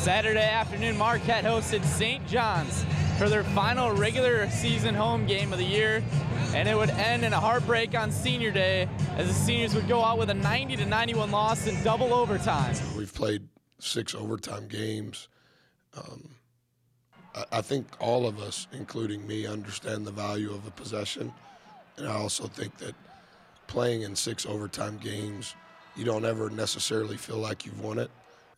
Saturday afternoon, Marquette hosted St. John's for their final regular season home game of the year, and it would end in a heartbreak on senior day as the seniors would go out with a 90-91 loss in double overtime. We've played 6 overtime games. I think all of us, including me, understand the value of a possession, and I also think that playing in 6 overtime games, you don't ever necessarily feel like you've won it,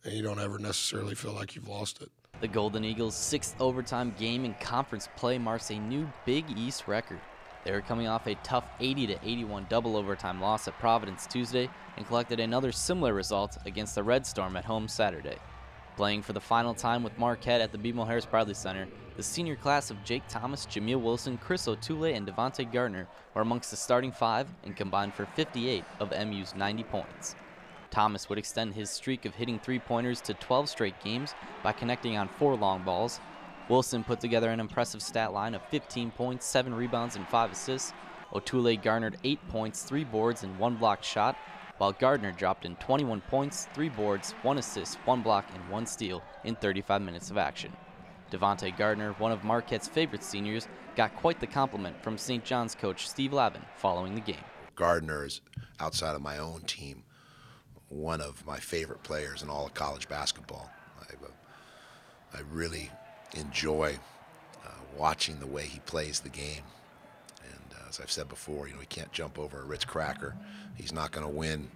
and you don't ever necessarily feel like you've lost it. The Golden Eagles' 6th overtime game in conference play marks a new Big East record. They were coming off a tough 80-81 double overtime loss at Providence Tuesday and collected another similar result against the Red Storm at home Saturday. Playing for the final time with Marquette at the BMO Harris Bradley Center, the senior class of Jake Thomas, Jameel Wilson, Chris O'Toole, and Devontae Gardner were amongst the starting 5 and combined for 58 of MU's 90 points. Thomas would extend his streak of hitting 3-pointers to 12 straight games by connecting on 4 long balls. Wilson put together an impressive stat line of 15 points, 7 rebounds, and 5 assists. O'Toole garnered 8 points, 3 boards, and 1 blocked shot, while Gardner dropped in 21 points, 3 boards, 1 assist, 1 block, and 1 steal in 35 minutes of action. Devontae Gardner, one of Marquette's favorite seniors, got quite the compliment from St. John's coach Steve Lavin following the game. Gardner is, outside of my own team, one of my favorite players in all of college basketball. I really enjoy watching the way he plays the game. And as I've said before, he can't jump over a Ritz cracker. He's not going to win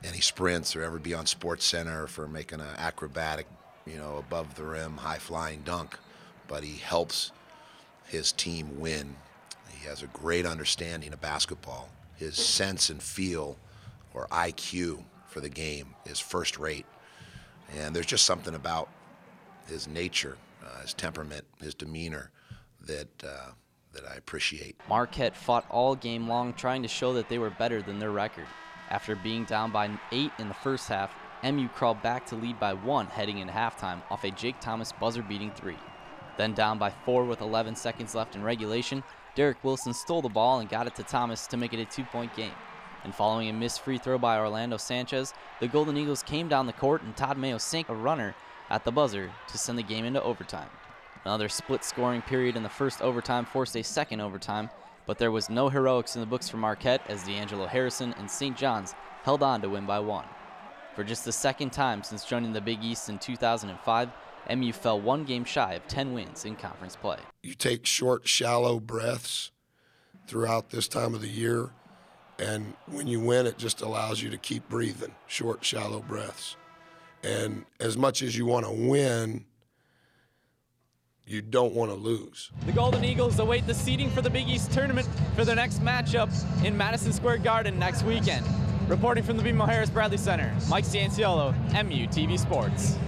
any sprints or ever be on Sports Center for making an acrobatic, above the rim, high-flying dunk. But he helps his team win. He has a great understanding of basketball. His sense and feel, or IQ, for the game is first rate, and there's just something about his nature, his temperament, his demeanor that I appreciate. Marquette fought all game long, trying to show that they were better than their record. After being down by 8 in the first half, MU crawled back to lead by 1 heading into halftime off a Jake Thomas buzzer-beating 3. Then down by 4 with 11 seconds left in regulation, Derek Wilson stole the ball and got it to Thomas to make it a 2-point game. And following a missed free throw by Orlando Sanchez, the Golden Eagles came down the court and Todd Mayo sank a runner at the buzzer to send the game into overtime. Another split scoring period in the first overtime forced a second overtime, but there was no heroics in the books for Marquette as D'Angelo Harrison and St. John's held on to win by 1. For just the second time since joining the Big East in 2005, MU fell 1 game shy of 10 wins in conference play. You take short, shallow breaths throughout this time of the year, and when you win, it just allows you to keep breathing, short, shallow breaths. And as much as you want to win, you don't want to lose. The Golden Eagles await the seeding for the Big East tournament for their next matchup in Madison Square Garden next weekend. Reporting from the BMO Harris Bradley Center, Mike Cianciolo, MUTV Sports.